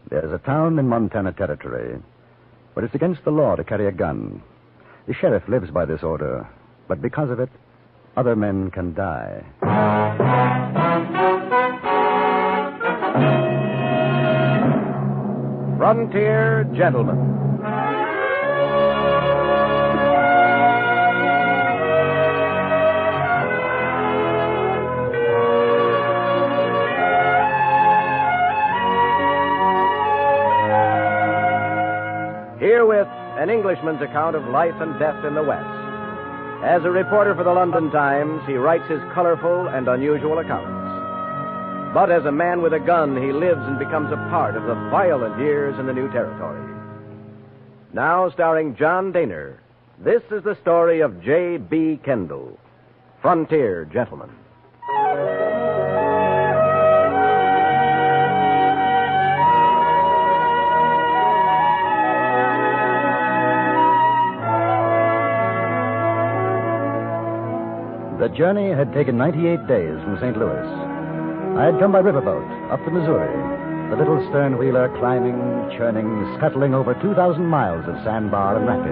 There's a town in Montana Territory where it's against the law to carry a gun. The sheriff lives by this order, but because of it, other men can die. Frontier Gentlemen. Herewith, an Englishman's account of life and death in the West. As a reporter for the London Times, he writes his colorful and unusual accounts. But as a man with a gun, he lives and becomes a part of the violent years in the new territory. Now, starring John Daner, this is the story of J.B. Kendall, Frontier Gentleman. The journey had taken 98 days from St. Louis. I had come by riverboat up the Missouri, the little stern-wheeler climbing, churning, scuttling over 2,000 miles of sandbar and rapid.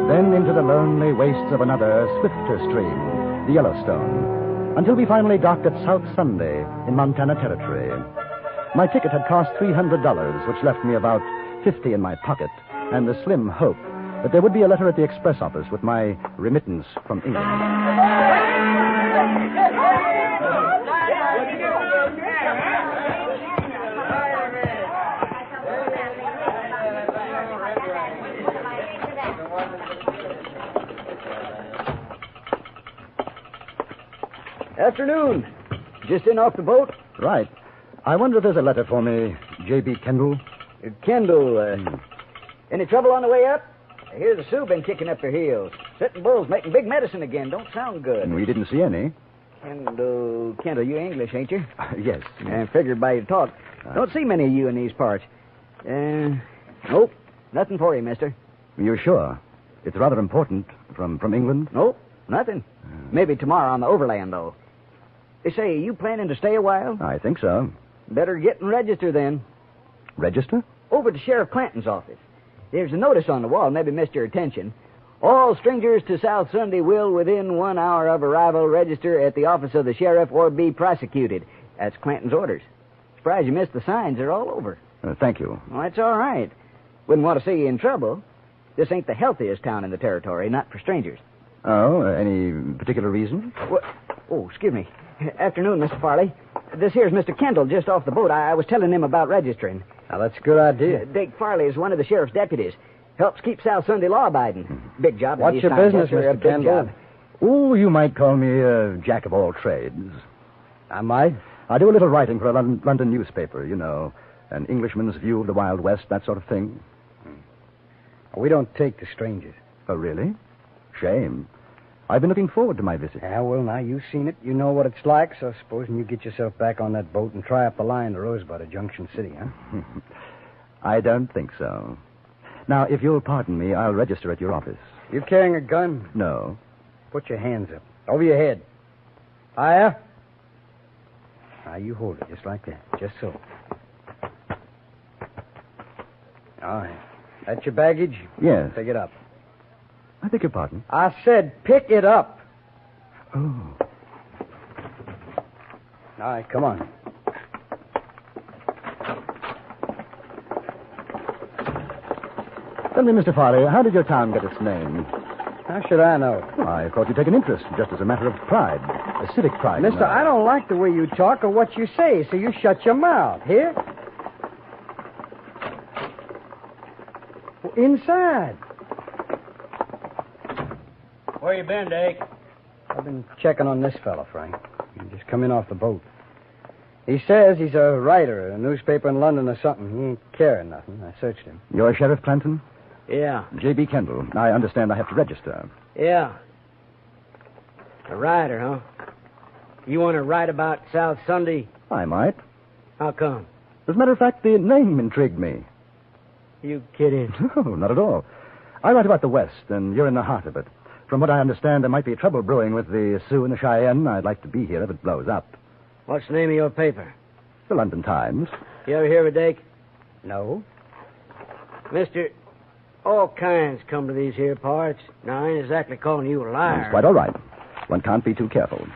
Then into the lonely wastes of another, swifter stream, the Yellowstone, until we finally docked at South Sunday in Montana Territory. My ticket had cost $300, which left me about $50 in my pocket, and the slim hope that there would be a letter at the express office with my remittance from England. Afternoon. Just in off the boat? Right. I wonder if there's a letter for me, J.B. Kendall. Kendall, any trouble on the way up? I hear the Sioux been kicking up their heels. Sitting bulls making big medicine again. Don't sound good. We didn't see any. Kendall, you English, ain't you? Yes. I figured by your talk. Don't see many of you in these parts. Nope. Nothing for you, mister. You're sure? It's rather important. From England? Nope. Nothing. Maybe tomorrow on the overland, though. They say, you planning to stay a while? I think so. Better get and register then. Register? Over to Sheriff Clanton's office. There's a notice on the wall, maybe missed your attention. All strangers to South Sunday will, within 1 hour of arrival, register at the office of the sheriff or be prosecuted. That's Clanton's orders. Surprised you missed the signs. They're all over. Thank you. Well, that's all right. Wouldn't want to see you in trouble. This ain't the healthiest town in the territory, not for strangers. Oh, any particular reason? What? Oh, excuse me. Afternoon, Mr. Farley. This here's Mr. Kendall just off the boat. I was telling him about registering. Now, that's a good idea. Dake Farley is one of the sheriff's deputies. Helps keep South Sunday law-abiding. Big job. What's your business, Mr. Kendall? Oh, you might call me a jack of all trades. I might? I do a little writing for a London newspaper, you know. An Englishman's view of the Wild West, that sort of thing. We don't take to strangers. Oh, really? Shame. I've been looking forward to my visit. Yeah, well, now, you've seen it. You know what it's like, so supposing you get yourself back on that boat and try up the line to Rosebud at Junction City, huh? I don't think so. Now, if you'll pardon me, I'll register at your office. You carrying a gun? No. Put your hands up. Over your head. Higher. Now, you hold it just like that. Just so. All right. That's your baggage? Yes. Pick it up. I beg your pardon? I said pick it up. Oh. All right, come on. Tell me, Mr. Farley, how did your town get its name? How should I know? Well, I thought you'd take an interest, just as a matter of pride. A civic pride. Mister, I don't like the way you talk or what you say, so you shut your mouth. Here? Inside. Where you been, Dake? I've been checking on this fella, Frank. He just come in off the boat. He says he's a writer at a newspaper in London or something. He ain't carrying nothing. I searched him. You're Sheriff Clanton? Yeah. J.B. Kendall. I understand I have to register. Yeah. A writer, huh? You want to write about South Sunday? I might. How come? As a matter of fact, the name intrigued me. You kidding? No, not at all. I write about the West, and you're in the heart of it. From what I understand, there might be trouble brewing with the Sioux and the Cheyenne. I'd like to be here if it blows up. What's the name of your paper? The London Times. You ever hear of it, Dake? No. Mister, all kinds come to these here parts. Now, I ain't exactly calling you a liar. It's quite all right. One can't be too careful.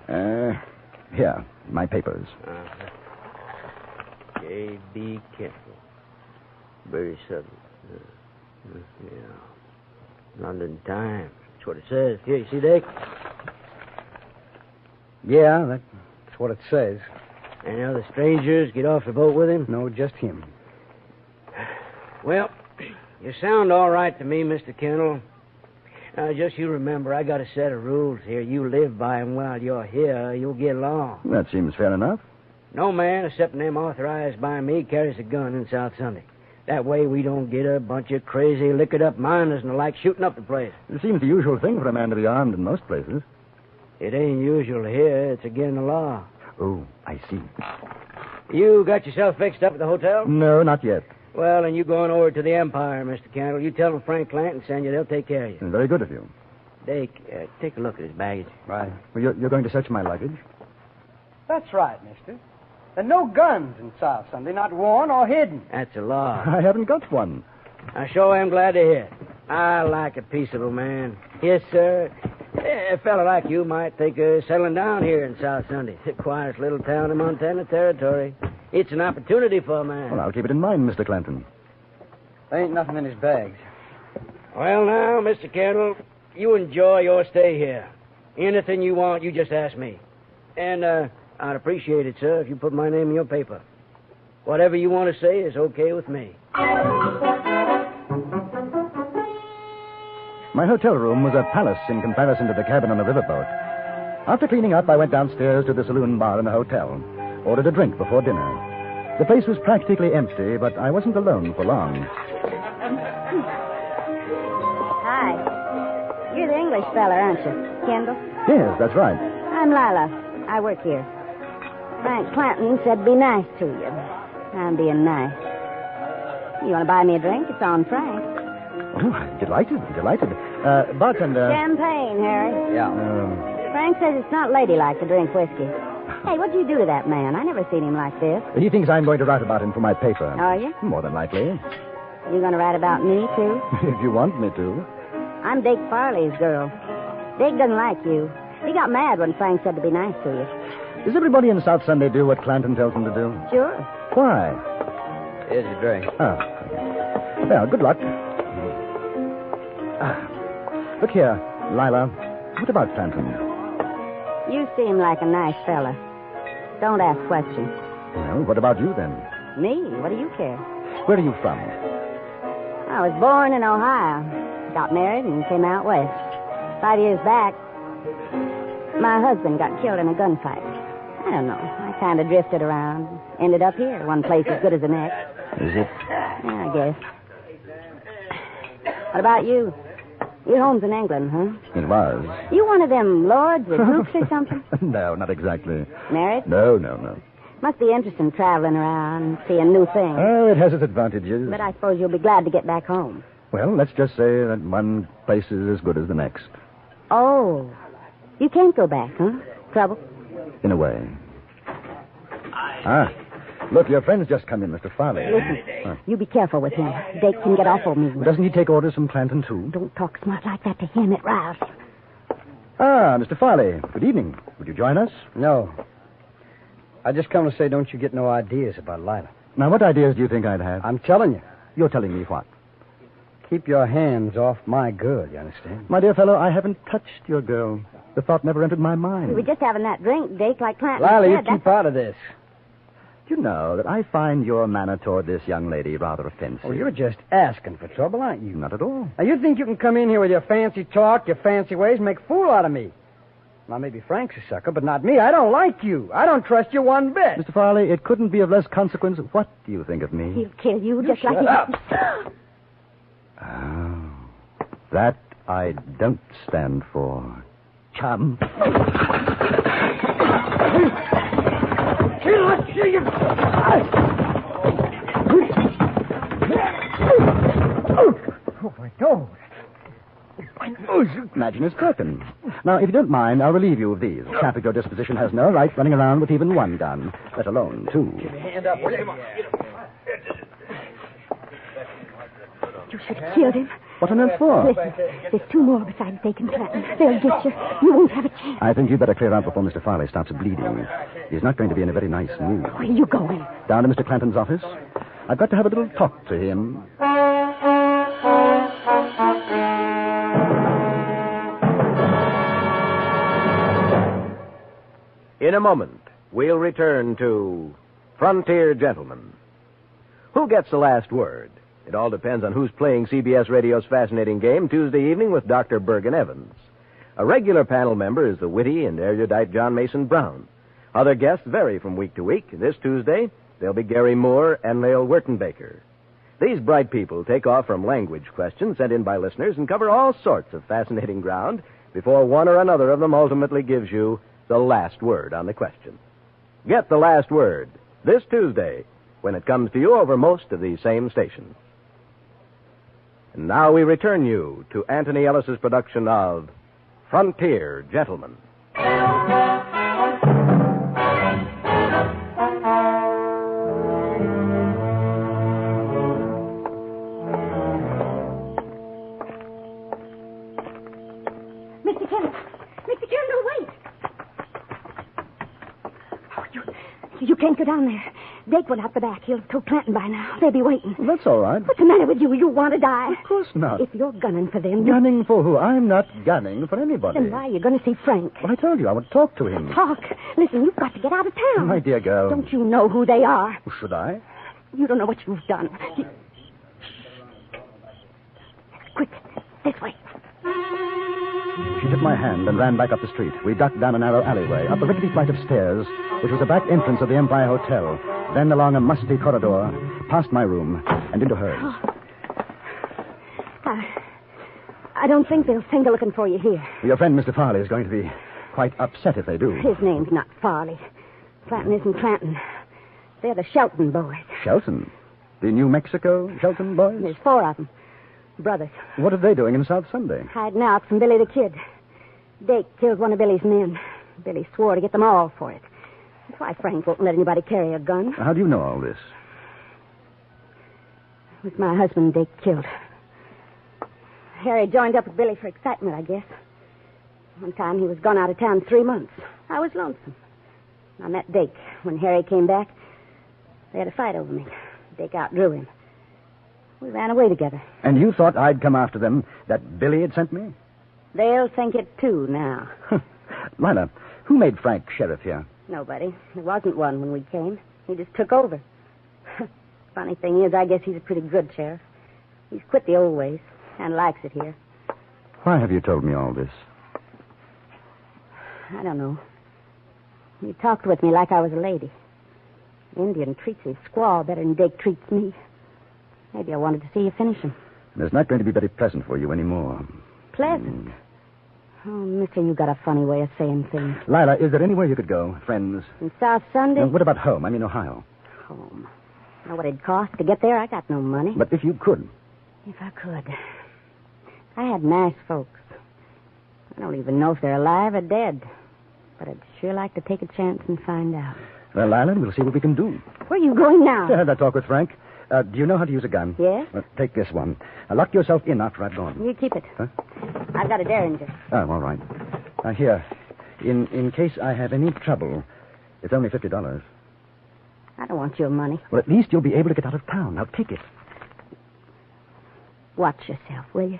Here, my papers. J.B. Kendall. Very sudden. Yeah. London Times. That's what it says. Here, you see, Dick? Yeah, that's what it says. Any other strangers get off the boat with him? No, just him. Well, you sound all right to me, Mr. Kendall. Now, just you remember, I got a set of rules here. You live by them while you're here, you'll get along. That seems fair enough. No man, except them authorized by me, carries a gun in South Sunday. That way we don't get a bunch of crazy, liquored-up miners and the like shooting up the place. It seems the usual thing for a man to be armed in most places. It ain't usual here. It's against the law. Oh, I see. You got yourself fixed up at the hotel? No, not yet. Well, then you going over to the Empire, Mr. Kendall. You tell them Frank Clanton send you. They'll take care of you. Very good of you. Dake, take a look at his baggage. Right. Well, you're going to search my luggage? That's right, mister. There are no guns in South Sunday, not worn or hidden. That's a law. I haven't got one. I sure am glad to hear it. I like a peaceable man. Yes, sir. A fella like you might think of settling down here in South Sunday. It's the quietest little town in Montana Territory. It's an opportunity for a man. Well, I'll keep it in mind, Mr. Clanton. There ain't nothing in his bags. Well, now, Mr. Kendall, you enjoy your stay here. Anything you want, you just ask me. And, I'd appreciate it, sir, if you put my name in your paper. Whatever you want to say is okay with me. My hotel room was a palace in comparison to the cabin on the riverboat. After cleaning up, I went downstairs to the saloon bar in the hotel, ordered a drink before dinner. The place was practically empty, but I wasn't alone for long. Hi. You're the English fella, aren't you? Kendall? Yes, that's right. I'm Lila. I work here. Frank Clanton said be nice to you. I'm being nice. You want to buy me a drink? It's on Frank. Oh, delighted. Bartender. Champagne, Harry. Yeah. Frank says it's not ladylike to drink whiskey. Hey, what'd you do to that man? I never seen him like this. He thinks I'm going to write about him for my paper. Are you? More than likely. You going to write about me, too? If you want me to. I'm Dick Farley's girl. Dick doesn't like you. He got mad when Frank said to be nice to you. Does everybody in South Sunday do what Clanton tells them to do? Sure. Why? Here's a drink. Well, good luck. Look here, Lila. What about Clanton? You seem like a nice fella. Don't ask questions. Well, what about you then? Me? What do you care? Where are you from? I was born in Ohio. Got married and came out west. 5 years back, my husband got killed in a gunfight. I don't know. I kind of drifted around. Ended up here, one place as good as the next. Is it? Yeah, I guess. What about you? Your home's in England, huh? It was. You one of them lords with hoops or something? No, not exactly. Married? No. Must be interesting traveling around, seeing new things. Oh, it has its advantages. But I suppose you'll be glad to get back home. Well, let's just say that one place is as good as the next. Oh. You can't go back, huh? Trouble? In a way. Look, your friend's just come in, Mr. Farley. Listen, you be careful with him. Dake can get awful mean. Doesn't he take orders from Clanton, too? Don't talk smart like that to him. It riles. Mr. Farley. Good evening. Would you join us? No. I just come to say don't you get no ideas about Lila. Now, what ideas do you think I'd have? I'm telling you. You're telling me what? Keep your hands off my girl, you understand? My dear fellow, I haven't touched your girl. The thought never entered my mind. We were just having that drink, Dake, like Clanton Lila, you said. keep out of this. You know that I find your manner toward this young lady rather offensive. Oh, you're just asking for trouble, aren't you? Not at all. Now, you think you can come in here with your fancy talk, your fancy ways, and make a fool out of me. Now, maybe Frank's a sucker, but not me. I don't like you. I don't trust you one bit. Mr. Farley, it couldn't be of less consequence. What do you think of me? He'll kill you just like shut up. Oh, that I don't stand for. Chum. Oh, my nose. My nose. Imagine it's broken. Now, if you don't mind, I'll relieve you of these. A chap at your disposition has no right running around with even one gun, let alone two. Hand up, will you? killed him. What on earth for? Listen, there's two more besides Dake and Clanton. They'll get you. You won't have a chance. I think you'd better clear out before Mr. Farley starts bleeding. He's not going to be in a very nice mood. Where are you going? Down to Mr. Clanton's office. I've got to have a little talk to him. In a moment, we'll return to Frontier Gentlemen. Who gets the last word? It all depends on who's playing CBS Radio's fascinating game Tuesday evening with Dr. Bergen Evans. A regular panel member is the witty and erudite John Mason Brown. Other guests vary from week to week. This Tuesday, they'll be Gary Moore and Lael Wertenbaker. These bright people take off from language questions sent in by listeners and cover all sorts of fascinating ground before one or another of them ultimately gives you the last word on the question. Get the last word this Tuesday when it comes to you over most of these same stations. And now we return you to Anthony Ellis's production of Frontier Gentlemen. Mr. Kendall, wait. Oh, you can't go down there. Dake went out the back. He'll have told Clanton by now. They'll be waiting. Well, that's all right. What's the matter with you? You want to die? Of course not. If you're gunning for them... Gunning for who? I'm not gunning for anybody. Then why are you going to see Frank? Well, I told you I would talk to him. Talk. Listen, you've got to get out of town. My dear girl. Don't you know who they are? Should I? You don't know what you've done. Quick, this way. She took my hand and ran back up the street. We ducked down a narrow alleyway, up a rickety flight of stairs, which was the back entrance of the Empire Hotel, then along a musty corridor, past my room, and into hers. I don't think they'll think of looking for you here. Your friend, Mr. Farley, is going to be quite upset if they do. His name's not Farley. Clanton isn't Clanton. They're the Shelton boys. Shelton? The New Mexico Shelton boys? There's four of them. Brothers. What are they doing in South Sunday? Hiding out from Billy the Kid. Dake killed one of Billy's men. Billy swore to get them all for it. That's why Frank won't let anybody carry a gun. How do you know all this? It was my husband Dake killed. Harry joined up with Billy for excitement, I guess. One time he was gone out of town 3 months. I was lonesome. I met Dake. When Harry came back, they had a fight over me. Dake outdrew him. We ran away together. And you thought I'd come after them, that Billy had sent me? They'll think it, too, now. Lila, who made Frank sheriff here? Nobody. There wasn't one when we came. He just took over. Funny thing is, I guess he's a pretty good sheriff. He's quit the old ways and likes it here. Why have you told me all this? I don't know. He talked with me like I was a lady. Indian treats his squaw better than Dake treats me. Maybe I wanted to see you finish him. It's not going to be very pleasant for you anymore. Pleasant? Oh, mister, you got a funny way of saying things. Lila, is there anywhere you could go? Friends? In South Sunday? What about home? I mean, Ohio. Home. Know what it'd cost to get there? I got no money. But if you could. If I could. I had nice folks. I don't even know if they're alive or dead. But I'd sure like to take a chance and find out. Well, Lila, we'll see what we can do. Where are you going now? I had that talk with Frank. Do you know how to use a gun? Yes. Take this one. Lock yourself in after I've gone. You keep it. Huh? I've got a Derringer. Oh, all right. Here. In case I have any trouble, it's only $50. I don't want your money. Well, at least you'll be able to get out of town. Now, take it. Watch yourself, will you?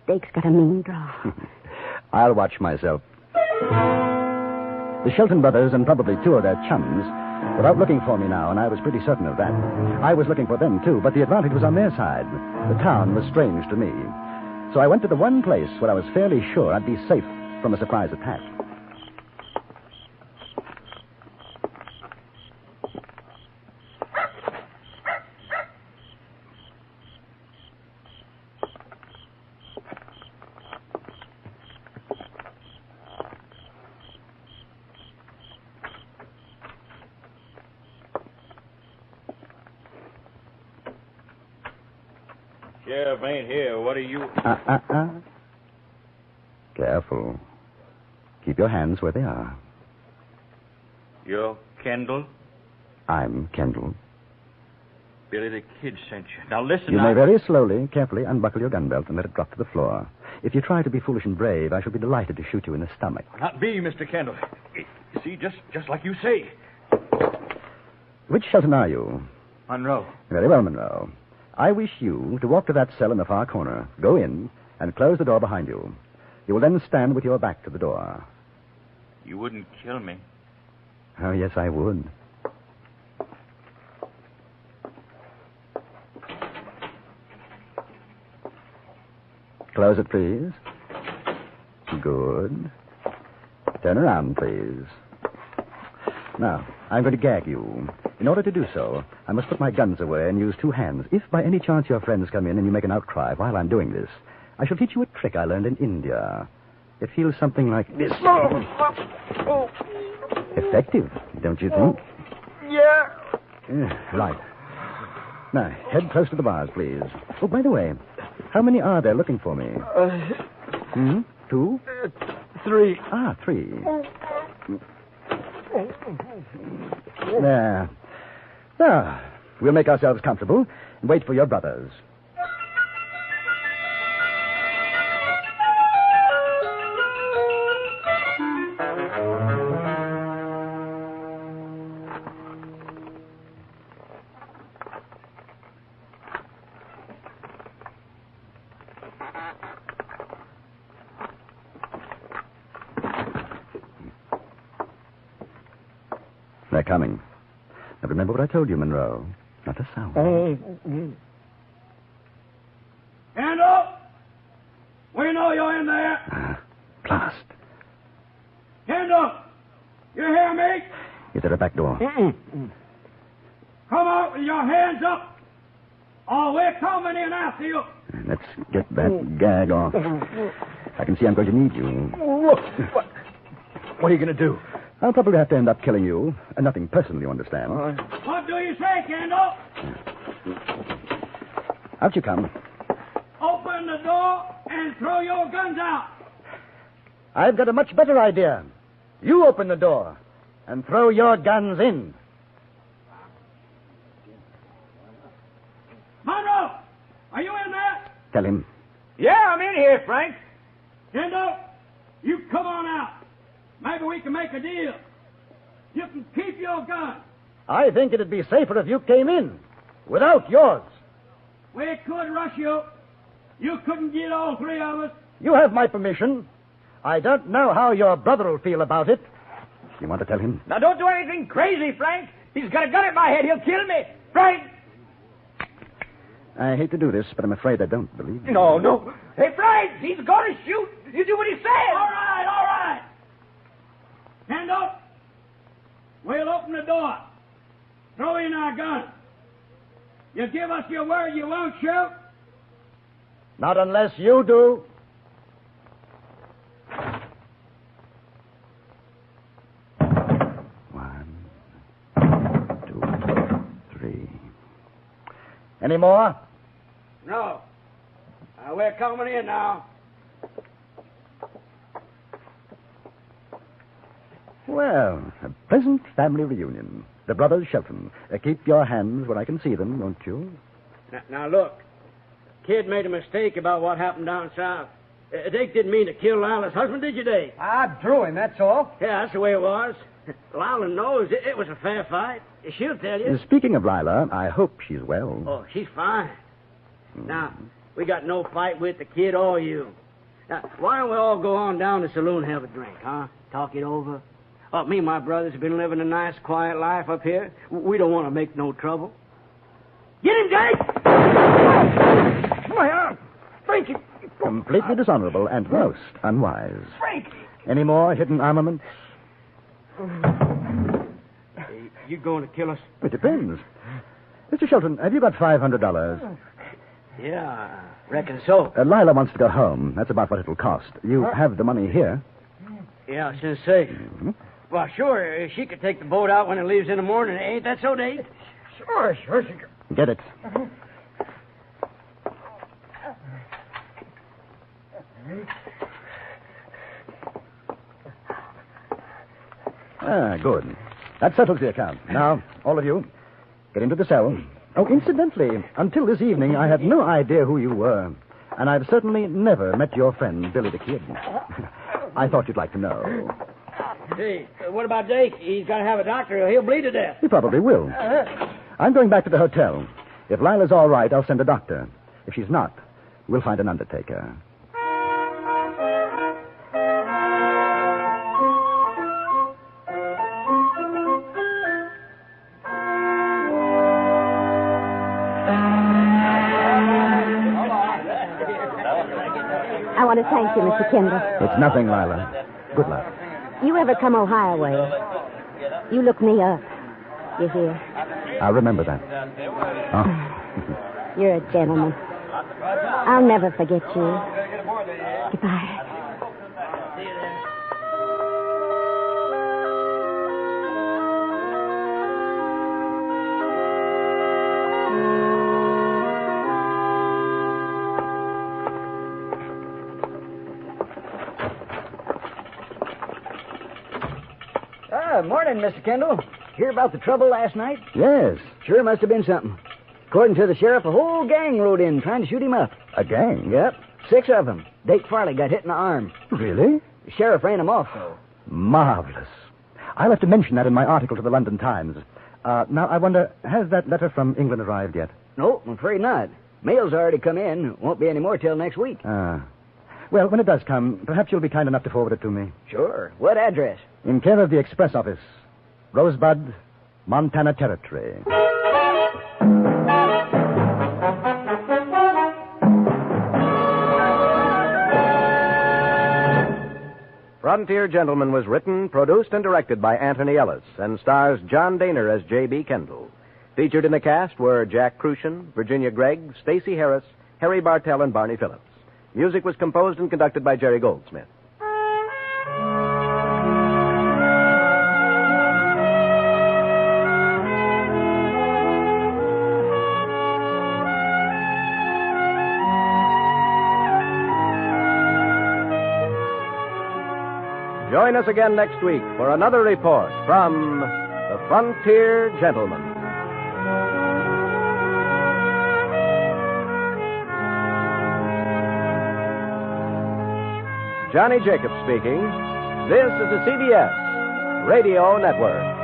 Dake's got a mean draw. I'll watch myself. The Shelton Brothers and probably two of their chums were out looking for me now, and I was pretty certain of that. I was looking for them, too, but the advantage was on their side. The town was strange to me. So I went to the one place where I was fairly sure I'd be safe from a surprise attack. Sheriff ain't here. What are you... Careful. Keep your hands where they are. You're Kendall? I'm Kendall. Billy the Kid sent you. Now listen. You may very slowly, carefully unbuckle your gun belt and let it drop to the floor. If you try to be foolish and brave, I shall be delighted to shoot you in the stomach. Not me, Mr. Kendall. You see, just like you say. Which Shelton are you? Monroe. Very well, Monroe. I wish you to walk to that cell in the far corner, go in, and close the door behind you. You will then stand with your back to the door. You wouldn't kill me. Oh, yes, I would. Close it, please. Good. Turn around, please. Now, I'm going to gag you. In order to do so, I must put my guns away and use two hands. If by any chance your friends come in and you make an outcry while I'm doing this, I shall teach you a trick I learned in India. It feels something like this. Effective, don't you think? Yeah. Right. Now, head close to the bars, please. Oh, by the way, how many are there looking for me? 2? 3. 3. There. Now, we'll make ourselves comfortable and wait for your brothers. They're coming. Now remember what I told you, Monroe. Not a sound. Kendall! We know you're in there. Blast. Kendall! You hear me? It's at the back door. Come out with your hands up. Oh, we're coming in after you. Let's get that gag off. I can see I'm going to need you. What are you going to do? I'll probably have to end up killing you. Nothing personal, you understand. What do you say, Kendall? Out you come. Open the door and throw your guns out. I've got a much better idea. You open the door and throw your guns in. Monroe, are you in there? Tell him. Yeah, I'm in here, Frank. Kendall, you come on out. Maybe we can make a deal. You can keep your gun. I think it'd be safer if you came in without yours. We could rush you. You couldn't get all three of us. You have my permission. I don't know how your brother will feel about it. You want to tell him? Now, don't do anything crazy, Frank. He's got a gun at my head. He'll kill me. Frank! I hate to do this, but I'm afraid I don't believe you. No. Hey, Frank, he's going to shoot. You do what he says. All right. Kendall, we'll open the door. Throw in our guns. You give us your word you won't shoot? Not unless you do. One, 2, 3. Any more? No. We're coming in now. Well, a pleasant family reunion. The brothers Shelton. Keep your hands where I can see them, won't you? Now, look. Kid made a mistake about what happened down south. Dake didn't mean to kill Lila's husband, did you, Dake? I drew him, that's all. Yeah, that's the way it was. Lila knows it was a fair fight. She'll tell you. Speaking of Lila, I hope she's well. Oh, she's fine. Now, we got no fight with the kid or you. Now, why don't we all go on down to the saloon and have a drink, huh? Talk it over. Oh, me and my brothers have been living a nice, quiet life up here. We don't want to make no trouble. Get him, Jake! My arm! Frankie! Completely dishonorable and most unwise. Frankie! Any more hidden armaments? You going to kill us? It depends. Mr. Shelton, have you got $500? Yeah, I reckon so. Lila wants to go home. That's about what it'll cost. You have the money here. Yeah, I was going to say. Mm-hmm. Well, sure, she could take the boat out when it leaves in the morning. Ain't that so, Dave? Sure, she could. Get it. Good. That settles the account. Now, all of you, get into the cell. Oh, incidentally, until this evening, I had no idea who you were. And I've certainly never met your friend, Billy the Kid. I thought you'd like to know. Hey, what about Jake? He's got to have a doctor or he'll bleed to death. He probably will. I'm going back to the hotel. If Lila's all right, I'll send a doctor. If she's not, we'll find an undertaker. I want to thank you, Mr. Kendall. It's nothing, Lila. Good luck. You ever come Ohio way, you look me up. You hear? I'll remember that. Oh. You're a gentleman. I'll never forget you. Goodbye. Morning, Mr. Kendall. Hear about the trouble last night? Yes. Sure must have been something. According to the sheriff, a whole gang rode in trying to shoot him up. A gang? Yep. 6 of them. Dake Farley got hit in the arm. Really? The sheriff ran him off, though. Marvelous. I'll have to mention that in my article to the London Times. Now, I wonder, has that letter from England arrived yet? No, I'm afraid not. Mail's already come in. Won't be any more till next week. Well, when it does come, perhaps you'll be kind enough to forward it to me. Sure. What address? In care of the Express Office. Rosebud, Montana Territory. Frontier Gentleman was written, produced, and directed by Anthony Ellis and stars John Daner as J.B. Kendall. Featured in the cast were Jack Crucian, Virginia Gregg, Stacey Harris, Harry Bartell, and Barney Phillips. Music was composed and conducted by Jerry Goldsmith. Join us again next week for another report from the Frontier Gentleman. Johnny Jacobs speaking. This is the CBS Radio Network.